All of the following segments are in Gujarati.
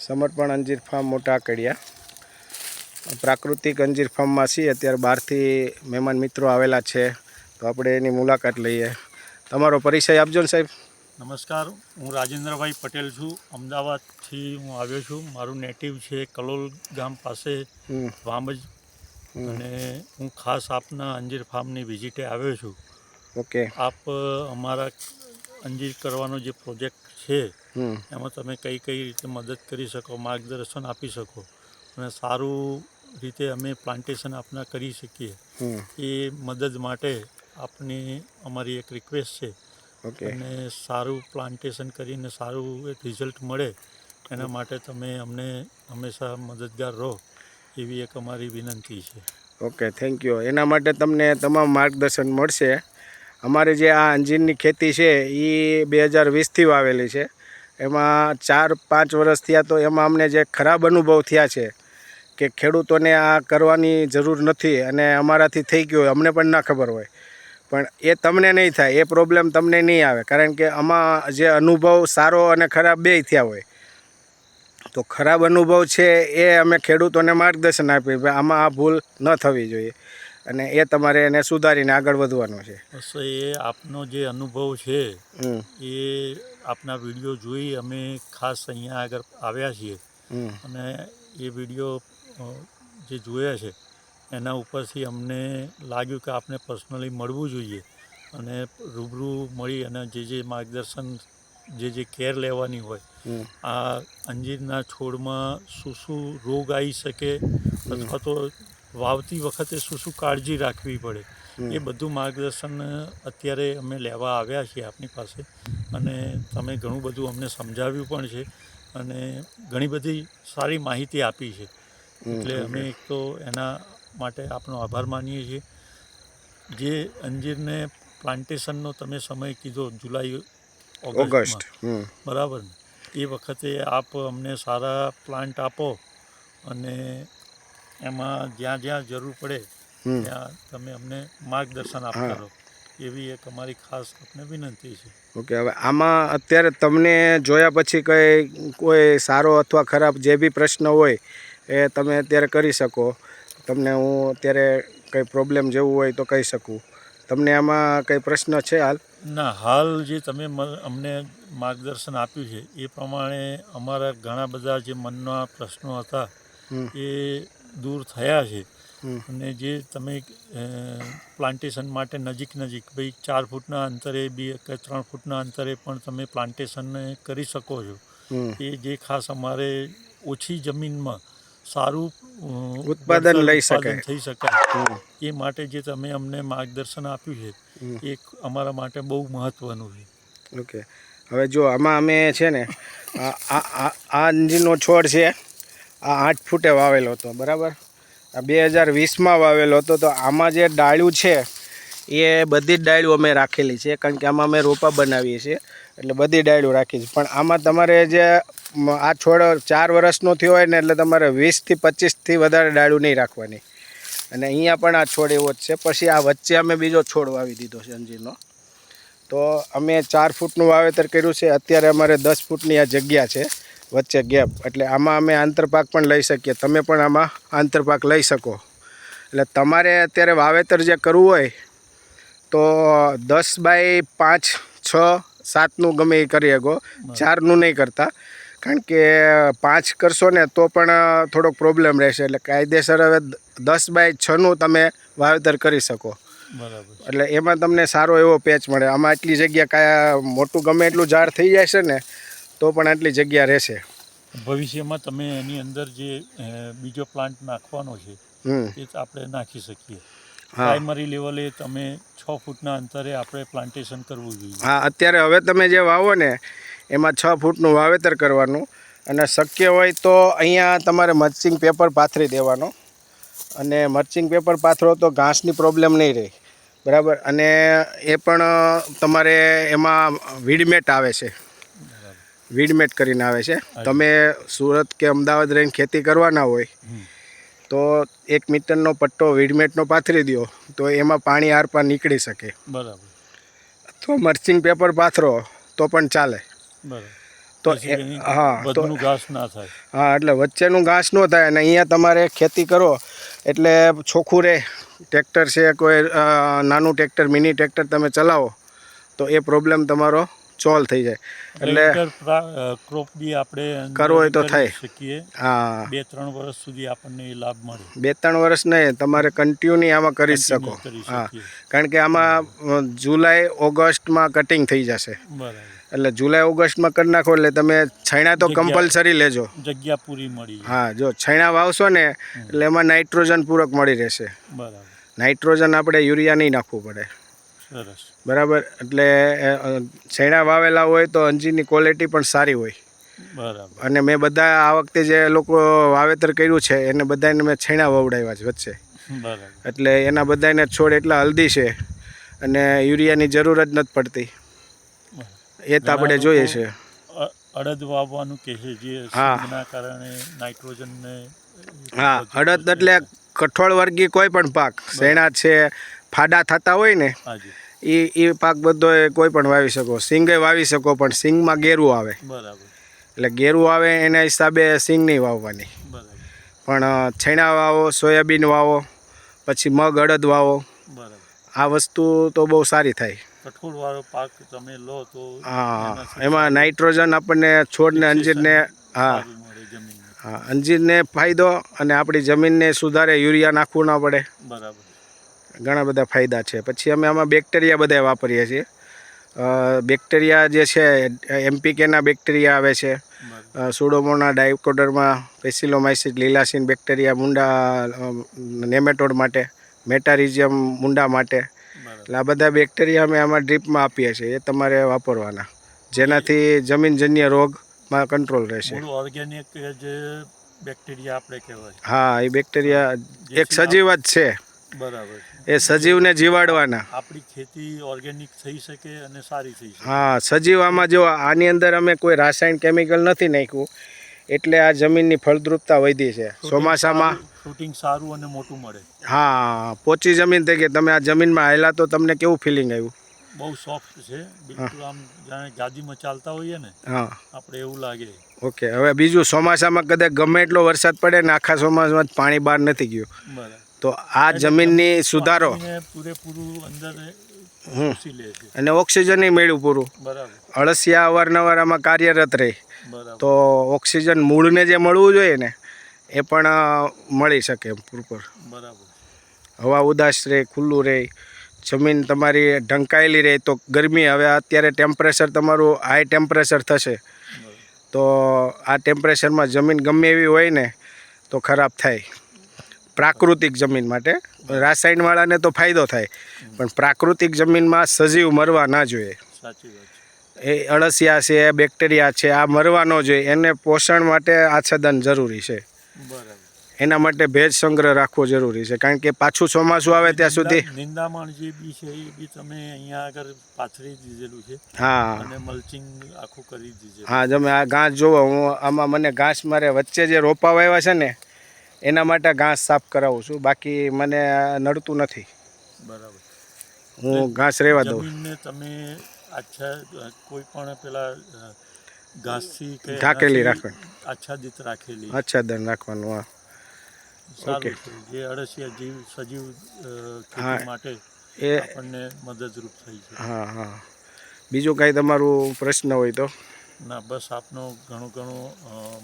સમર્પણ અંજીર ફાર્મ મોટા કડિયા પ્રાકૃતિક અંજીર ફાર્મમાં છીએ। અત્યારે બહારથી મહેમાન મિત્રો આવેલા છે, તો આપણે એની મુલાકાત લઈએ। તમારો પરિચય આપજો ને સાહેબ। નમસ્કાર, હું રાજેન્દ્રભાઈ પટેલ છું। અમદાવાદથી હું આવ્યો છું। મારું નેટિવ છે કલોલ ગામ પાસે વાંબજ, અને હું ખાસ આપના અંજીર ફાર્મની વિઝિટે આવ્યો છું। ઓકે, આપ અમારા અંજીર કરવાનો જે પ્રોજેક્ટ છે એમાં તમે કઈ કઈ રીતે મદદ કરી શકો, માર્ગદર્શન આપી શકો અને સારું રીતે અમે પ્લાન્ટેશન આપના કરી શકીએ, એ મદદ માટે આપની અમારી એક રિક્વેસ્ટ છે। ઓકે, અને સારું પ્લાન્ટેશન કરીને સારું રિઝલ્ટ મળે એના માટે તમે અમને હંમેશા મદદગાર રહો, એવી એક અમારી વિનંતી છે। Okay, thank you. એના માટે તમને તમામ માર્ગદર્શન મળશે। અમારી જે આ અંજીરની ખેતી છે એ 2020થી વાવેલી છે। એમાં 4-5 વર્ષ થયા, તો એમાં અમને જે ખરાબ અનુભવ થયા છે કે ખેડૂતોને આ કરવાની જરૂર નથી અને અમારાથી થઈ ગયું હોય, અમને પણ ના ખબર હોય, પણ એ તમને નહીં થાય, એ પ્રોબ્લેમ તમને નહીં આવે, કારણ કે આમાં જે અનુભવ સારો અને ખરાબ બેય થયા હોય। તો ખરાબ અનુભવ છે એ અમે ખેડૂતોને માર્ગદર્શન આપીએ, આમાં આ ભૂલ ન થવી જોઈએ અને એ તમારે એને સુધારીને આગળ વધવાનું છે। બસ એ આપનો જે અનુભવ છે એ આપના વિડીયો જોઈ અમે ખાસ અહીંયા આગળ આવ્યા છીએ, અને એ વિડીયો જે જોયા છે એના ઉપરથી અમને લાગ્યું કે આપને પર્સનલી મળવું જોઈએ અને રૂબરૂ મળી અને જે માર્ગદર્શન, જે કેર લેવાની હોય, આ અંજીરના છોડમાં શું રોગ આવી શકે અથવા તો વાવતી વખતે શું કાળજી રાખવી પડે, એ બધું માર્ગદર્શન અત્યારે અમે લેવા આવ્યા છીએ આપની પાસે। અને તમે ઘણું બધું અમને સમજાવ્યું પણ છે અને ઘણી બધી સારી માહિતી આપી છે, એટલે અમે એક તો એના માટે આપનો આભાર માનીએ છીએ। જે અંજીરને પ્લાન્ટેશનનો તમે સમય કીધો જુલાઈ ઓગસ્ટ, બરાબર ને? એ વખતે આપ અમને સારા પ્લાન્ટ આપો અને એમાં જ્યાં જ્યાં જરૂર પડે ત્યાં તમે અમને માર્ગદર્શન આપતા રહો, એવી એક અમારી ખાસ આપને વિનંતી છે। ઓકે, હવે આમાં અત્યારે તમને જોયા પછી કોઈ સારો અથવા ખરાબ જે બી પ્રશ્ન હોય એ તમે અત્યારે કરી શકો। તમને હું અત્યારે કંઈ પ્રોબ્લેમ જેવું હોય તો કહી શકું। તમને આમાં કંઈ પ્રશ્ન છે હાલ? ના, હાલ જે તમે અમને માર્ગદર્શન આપ્યું છે એ પ્રમાણે અમારા ઘણા બધા જે મનના પ્રશ્નો હતા એ દૂર થયા છે। અને જે તમે પ્લાન્ટેશન માટે નજીક ભાઈ 4 ફૂટના અંતરે બી કે 3 ફૂટના અંતરે પણ તમે પ્લાન્ટેશન કરી શકો છો, એ જે ખાસ અમારે ઓછી જમીનમાં સારું ઉત્પાદન થઈ શકાય એ માટે જે તમે અમને માર્ગદર્શન આપ્યું છે એ અમારા માટે બહુ મહત્ત્વનું છે। ઓકે, હવે જો આમાં અમે છે ને આ અંજીરનો છોડ છે, આ 8 ફૂટે વાવેલો હતો, બરાબર? આ 2020માં વાવેલો હતો। તો આમાં જે ડાળ્યું છે એ બધી જ ડાળ્યું અમે રાખેલી છે, કારણ કે આમાં અમે રોપા બનાવીએ છીએ, એટલે બધી ડાળ્યું રાખી છે। પણ આમાં તમારે જે આ છોડ 4 વર્ષનો થયો હોય ને, એટલે તમારે 20થી 25થી વધારે ડાળ્યું નહીં રાખવાની। અને અહીંયા પણ આ છોડ એવો જ છે। પછી આ વચ્ચે અમે બીજો છોડ વાવી દીધો છે અંજીરનો। તો અમે 4 ફૂટનું વાવેતર કર્યું છે। અત્યારે અમારે 10 ફૂટની આ જગ્યા છે વચ્ચે ગેપ, એટલે આમાં અમે આંતરપાક પણ લઈ શકીએ, તમે પણ આમાં આંતરપાક લઈ શકો। એટલે તમારે અત્યારે વાવેતર જે કરવું હોય તો 10 બાય 5, 6, 7નું ગમે એ કરી શકો, 4નું નહીં કરતા, કારણ કે 5 કરશો ને તો પણ થોડોક પ્રોબ્લેમ રહેશે। એટલે કાયદેસર હવે 10 બાય 6નું તમે વાવેતર કરી શકો, બરાબર? એટલે એમાં તમને સારો એવો પેચ મળે। આમાં આટલી જગ્યા મોટું ગમે એટલું ઝાડ થઈ જાય છે ને તો પણ આટલી જગ્યા રહેશે। ભવિષ્યમાં તમે એની અંદર જે બીજો પ્લાન્ટ નાખવાનો છે એ આપણે નાખી શકીએ। પ્રાઇમરી લેવલે તમે 6 ફૂટના અંતરે આપણે પ્લાન્ટેશન કરવું જોઈએ। હા, અત્યારે હવે તમે જે વાવો ને એમાં 6 ફૂટનું વાવેતર કરવાનું, અને શક્ય હોય તો અહીંયા તમારે મલ્ચિંગ પેપર પાથરી દેવાનો, અને મલ્ચિંગ પેપર પાથરો તો ઘાસની પ્રોબ્લેમ નહીં રહે, બરાબર? અને એ પણ તમારે એમાં વીડમેટ આવે છે, વીડમેટ કરીને આવે છે। તમે સુરત કે અમદાવાદ રહીને ખેતી કરવાના હોય તો 1 મીટરનો પટ્ટો વીડમેટનો પાથરી દો, તો એમાં પાણી આરપાર નીકળી શકે, બરાબર? અથવા મલ્ચિંગ પેપર પાથરો તો પણ ચાલે, બરાબર? તો જેથી કરીને હા તો વધનું ઘાસ ના થાય. હા એટલે વચ્ચેનું ઘાસ ન થાય. અને અહીંયા તમારે ખેતી કરો એટલે ચોખ્ખું રહે. ટ્રેક્ટર છે, કોઈ નાનું ટ્રેક્ટર, મિની ટ્રેક્ટર તમે ચલાવો તો એ પ્રોબ્લેમ તમારો સોલ્વ થઈ જાય. એટલે ક્રોપ બી આપણે કરવો હોય તો કરી થાય. શકીએ. હા 2-3 વર્ષ સુધી આપણને એ લાભ મળે. 2-3 વર્ષ નહીં, તમારે કન્ટિન્યુ આમાં કરી જ શકો. કન્ટિન્યુ કરી હા, શકીએ. કારણ કે આમાં જુલાઈ ઓગસ્ટમાં કટિંગ થઈ જશે. બરાબર. એટલે જુલાઈ ઓગસ્ટમાં કરી નાખો એટલે તમે છાંયડા તો કમ્પલસરી લેજો. જગ્યા પૂરી મળી જાય. હા, જો છાંયડા વાવશો ને એટલે એમાં નાઇટ્રોજન પૂરક મળી રહેશે. બરાબર. નાઇટ્રોજન આપણે યુરિયા નહીં નાખવું પડે. સરસ. બરાબર. એટલે છાંયડા વાવેલા હોય તો અંજીરની ક્વોલિટી પણ સારી હોય. બરાબર. અને મેં બધા આ વખતે જે લોકો વાવેતર કર્યું છે એને બધાને મેં છાંયડા વવડાવ્યા છે વચ્ચે. બરાબર. એટલે એના બધાને છોડ એટલા હલ્દી છે અને યુરિયાની જરૂર જ નથી પડતી. એ તો આપણે જોઈએ છે. અડદ વાવવાનું કહે છે, જે હા. સિંગના કારણે નાઇટ્રોજનને. હા, અડદ એટલે કઠોળ વર્ગી કોઈ પણ પાક, શેણા છે, ફાડા થતા હોય ને હાજી. એ પાક બધો કોઈ પણ વાવી શકો. સિંગે વાવી શકો, પણ સિંગમાં ગેરું આવે. બરાબર. એટલે ગેરું આવે એના હિસાબે સિંગ નહીં વાવવાની. બરાબર. પણ છેણા વાવો, સોયાબીન વાવો, પછી મગ અડદ વાવો. બરાબર. આ વસ્તુ તો બહુ સારી થાય. કઠોળવાળો પાક તમે લો તો હા, એમાં નાઇટ્રોજન આપણને છોડને, અંજીરને, હા સારું મળે જમીનને. હા, અંજીરને ફાયદો અને આપણી જમીનને સુધારે. યુરિયા નાખવું ના પડે. બરાબર. ઘણા બધા ફાયદા છે. પછી અમે આમાં બેક્ટેરિયા બધા વાપરીએ છીએ. બેક્ટેરિયા જે છે, એમપીકેના બેક્ટેરિયા આવે છે, સુડોમોના ડાયકોડર્મા, પેસિલોમાઇસિસ લીલાસીન બેક્ટેરિયા મુંડા નેમેટોડ માટે, મેટારિઝિયમ મુંડા માટે. એટલે આ બધા બેક્ટેરિયા અમે આમાં ડ્રીપમાં આપીએ છીએ. એ તમારે વાપરવાના, જેનાથી જમીનજન્ય રોગમાં કંટ્રોલ રહેશે. ઓર્ગેનિક જે બેક્ટેરિયા આપણે કહેવાય. હા, એ બેક્ટેરિયા એક સજીવ જ છે. બરાબર. એ સજીવને જીવાડવાના. આપણી ખેતી ઓર્ગેનિક થઈ શકે અને સારી થઈ શકે. હા, સજીવ આમાં જો આની અંદર અમે કોઈ રાસાયણ કેમિકલ નથી નાખ્યું, એટલે આ જમીનની ફળદ્રુપતા વધી છે. ચોમાસામાં ફ્રૂટિંગ સારું અને મોટું મળે. હા, પોચી જમીન થઈ ગઈ. તમે આ જમીનમાં આવેલા તો તમને કેવું ફિલિંગ આવ્યું? બહુ સોફ્ટ છે, બિલકુલ આમ જાણે ગાદીમાં ચાલતા હોઈએ ને. હા, આપણે એવું લાગે. ઓકે. હવે બીજું, ચોમાસામાં કદાચ ગમે એટલો વરસાદ પડે ને આખા ચોમાસામાં પાણી બહાર નથી ગયું, બરાબર, તો આ જમીનની સુધારો પૂરેપૂરું અંદર શોષી લે છે. અને ઓક્સિજન મળ્યું પૂરું. બરાબર. અળસિયા અવારનવાર આમાં કાર્યરત રહે. બરાબર. તો ઓક્સિજન મૂળને જે મળવું જોઈએ ને એ પણ મળી શકે એમ પૂરપૂર. બરાબર. હવા ઉદાસ રહે, ખુલ્લું રહે, જમીન તમારી ઢંકાયેલી રહે. તો ગરમી, હવે અત્યારે ટેમ્પરેચર તમારું હાઈ ટેમ્પરેચર થશે, તો આ ટેમ્પરેચરમાં જમીન ગમે એવી હોય ને તો ખરાબ થાય. પ્રાકૃતિક જમીન માટે, રાસાયણવાળાને તો ફાયદો થાય, પણ પ્રાકૃતિક જમીનમાં સજીવ મરવા ના જોઈએ. સાચી વાત છે. એ અળસિયા છે, બેક્ટેરિયા છે, આ મરવા ન જોઈએ. એને પોષણ માટે આચ્છાદન જરૂરી છે. બરાબર. એના માટે ભેજ સંગ્રહ રાખવો જરૂરી છે, કારણ કે પાછું ચોમાસું આવે ત્યાં સુધી. નિંદામણ જે બી છે એ બી તમે અહીંયા આગળ પાથરી દીધેલું છે. હા, અને મલ્ચિંગ આખું કરી દીધેલું. હા, તમે આ ઘાસ જુઓ. હું આમાં મને ઘાસ મારે વચ્ચે જે રોપા વાવ્યા છે ને એના માટે ઘાસ સાફ કરાવું છું, બાકી મને નડતું નથી. બરાબર. હું ઘાસ રહેવા દઉં. જમીનને તમે કોઈ પણ પેલા ઘાસથી કે ઢાંકેલી રાખવાની, આચ્છાદિત રાખેલી. આચ્છાદન રાખવાનું. હા, સારું છે. જે અળસિયા જીવ સજીવ ખેતી માટે એ આપણને મદદરૂપ થઈ છે. હા, હા. બીજું કાંઈ તમારું પ્રશ્ન હોય તો? ના, બસ આપનું ઘણું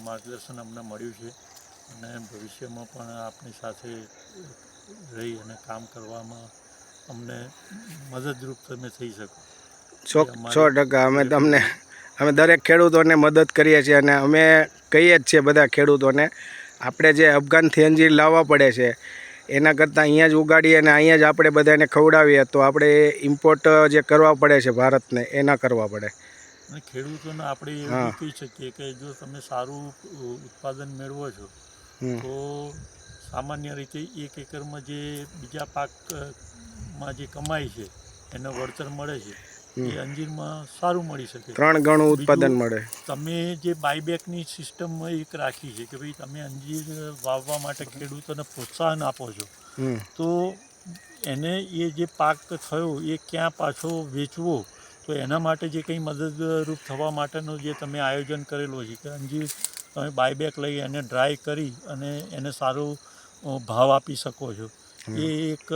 માર્ગદર્શન અમને મળ્યું છે અને ભવિષ્યમાં પણ આપની સાથે રહી અને કામ કરવામાં અમને મદદરૂપ તમે થઈ શકો. 100%. અમે દરેક ખેડૂતોને મદદ કરીએ છીએ અને અમે કહીએ જ છીએ બધા ખેડૂતોને, આપણે જે અફઘાનથી અંજીર લાવવા પડે છે એના કરતાં અહીંયા જ ઉગાડીએ અને અહીંયા જ આપણે બધાને ખવડાવીએ તો આપણે ઇમ્પોર્ટ જે કરવા પડે છે ભારતને એ ના કરવા પડે. અને ખેડૂતોને આપણે એવું બી કહી શકીએ કે જો તમે સારું ઉત્પાદન મેળવો છો તો સામાન્ય રીતે 1 એકરમાં જે બીજા પાકમાં જે કમાય છે એને વળતર મળે છે એ અંજીરમાં સારું મળી શકે. 3 ગણું ઉત્પાદન મળે. તમે જે બાયબેકની સિસ્ટમમાં એક રાખી છે કે ભાઈ તમે અંજીર વાવવા માટે ખેડૂતોને પ્રોત્સાહન આપો છો, તો એને એ જે પાક થયો એ ક્યાં પાછો વેચવો, તો એના માટે જે કંઈ મદદરૂપ થવા માટેનું જે તમે આયોજન કરેલું છે કે અંજીર તમે બાયબેક લઈ એને ડ્રાય કરી અને એને સારો ભાવ આપી શકો છો, એ એક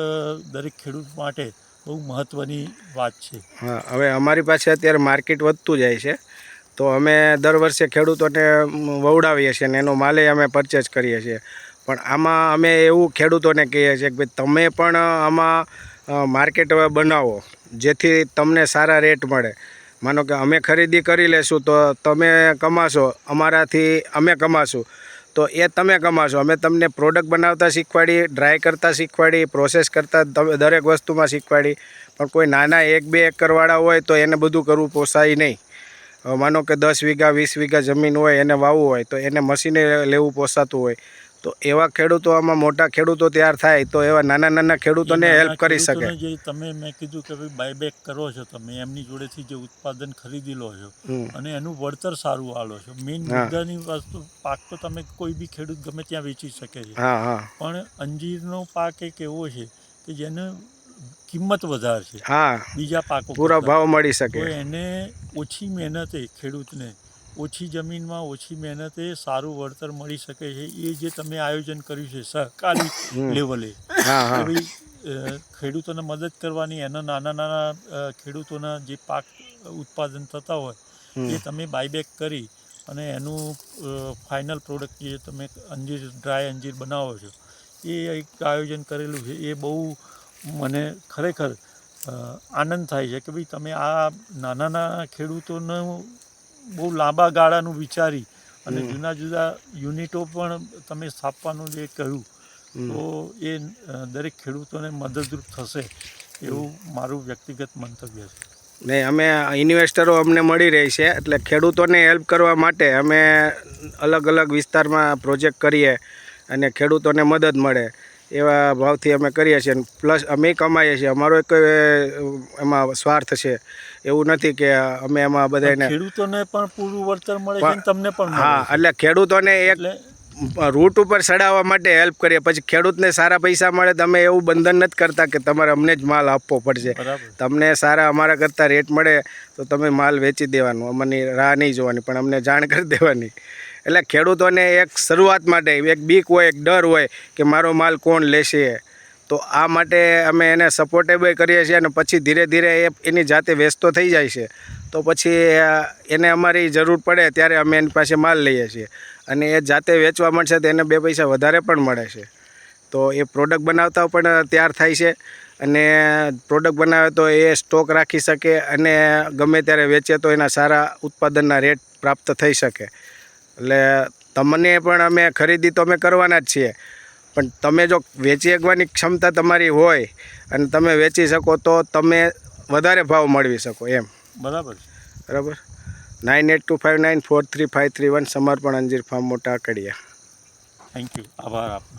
દરેક ખેડૂત માટે બહુ મહત્ત્વની વાત છે. હા, હવે અમારી પાસે અત્યારે માર્કેટ વધતું જાય છે, તો અમે દર વર્ષે ખેડૂતોને વવડાવીએ છીએ અને એનો માલે અમે પરચેસ કરીએ છીએ. પણ આમાં અમે એવું ખેડૂતોને કહીએ છીએ કે ભાઈ તમે પણ આમાં માર્કેટ હવે બનાવો, જેથી તમને સારા રેટ મળે. માનો કે અમે ખરીદી કરી લેશું તો તમે કમાશો, અમારાથી અમે કમાશું, તો એ તમે કમાશો. અમે તમને પ્રોડક્ટ બનાવતા શીખવાડી, ડ્રાય કરતાં શીખવાડી, પ્રોસેસ કરતાં દરેક વસ્તુમાં શીખવાડી. પણ કોઈ નાના 1-2 એકરવાળા હોય તો એને બધું કરવું પોસાય નહીં. માનો કે 10 વીઘા 20 વીઘા જમીન હોય એને વાવવું હોય તો એને મશીને લેવું પોસાતું હોય, તો એવા ખેડૂતો આમાં મોટા ખેડૂતો તૈયાર થાય તો એવા નાના ખેડૂતોને હેલ્પ કરી શકે. જે તમે મેં કીધું કે ભાઈ બાયબેક કરો છો, તમે એમની જોડેથી જે ઉત્પાદન ખરીદી લો છો અને એનું વળતર સારું આલો છો. મેઇન મુદ્દાની વસ્તુ, પાક તો તમે કોઈ બી ખેડૂત ગમે ત્યાં વેચી શકે છે, પણ અંજીરનો પાક એક એવો છે કે જેને કિંમત વધારે છે, બીજા પાકો પૂરો ભાવ મળી શકે. તો એને ઓછી મહેનતે, ખેડૂતને ઓછી જમીનમાં ઓછી મહેનતે સારું વળતર મળી શકે છે. એ જે તમે આયોજન કર્યું છે સહકારી લેવલે, ભાઈ ખેડૂતોને મદદ કરવાની, એના નાના ખેડૂતોના જે પાક ઉત્પાદન થતા હોય એ તમે બાયબેક કરી અને એનું ફાઇનલ પ્રોડક્ટ જે તમે અંજીર, ડ્રાય અંજીર બનાવો છો, એ એક આયોજન કરેલું છે. એ બહુ મને ખરેખર આનંદ થાય છે કે ભાઈ તમે આ નાના ખેડૂતોનું બહુ લાંબા ગાળાનું વિચારી અને જુદા યુનિટો પણ તમે સ્થાપવાનું જે કહ્યું, તો એ દરેક ખેડૂતોને મદદરૂપ થશે એવું મારું વ્યક્તિગત મંતવ્ય છે. નહીં, અમે ઇન્વેસ્ટરો અમને મળી રહી છે, એટલે ખેડૂતોને હેલ્પ કરવા માટે અમે અલગ વિસ્તારમાં પ્રોજેક્ટ કરીએ અને ખેડૂતોને મદદ મળે એવા ભાવથી અમે કરીએ છીએ. પ્લસ અમે કમાઈએ છીએ, અમારો એક એમાં સ્વાર્થ છે, એવું નથી કે અમે એમાં બધાને, ખેડૂતોને પણ પૂરું વળતર મળે છે, તમને પણ. હા, એટલે ખેડૂતોને એક રૂટ ઉપર ચડાવવા માટે હેલ્પ કરીએ. પછી ખેડૂતને સારા પૈસા મળે, તમે એવું બંધન નથી કરતા કે તમારે અમને જ માલ આપવો પડશે. તમને સારા અમારા કરતાં રેટ મળે તો તમે માલ વેચી દેવાનો, અમની રાહ નહીં જોવાની, પણ અમને જાણ કરી દેવાની. એટલે ખેડૂતોને એક શરૂઆત માટે એક બીક હોય, એક ડર હોય કે મારો માલ કોણ લેશે, તો આ માટે અમે એને સપોર્ટેબલ કરીએ છીએ. અને પછી ધીરે ધીરે એ એની જાતે વેચતો થઈ જાય છે, તો પછી એને અમારી જરૂર પડે ત્યારે અમે એની પાસે માલ લઈએ છીએ અને એ જાતે વેચવા મળશે તો એને 2 પૈસા વધારે પણ મળે છે. તો એ પ્રોડક્ટ બનાવતા પણ તૈયાર થાય છે અને પ્રોડક્ટ બનાવે તો એ સ્ટોક રાખી શકે અને ગમે ત્યારે વેચે તો એના સારા ઉત્પાદનના રેટ પ્રાપ્ત થઈ શકે. એટલે તમને પણ અમે ખરીદી તો અમે કરવાના જ છીએ, પણ તમે જો વેચી શકવાની ક્ષમતા તમારી હોય અને તમે વેચી શકો તો તમે વધારે ભાવ મેળવી શકો એમ. બરાબર. 9825943531 સમર્પણ અંજીર ફાર્મ, મોટા કડિયા. થેન્ક યુ, આભાર આપનો.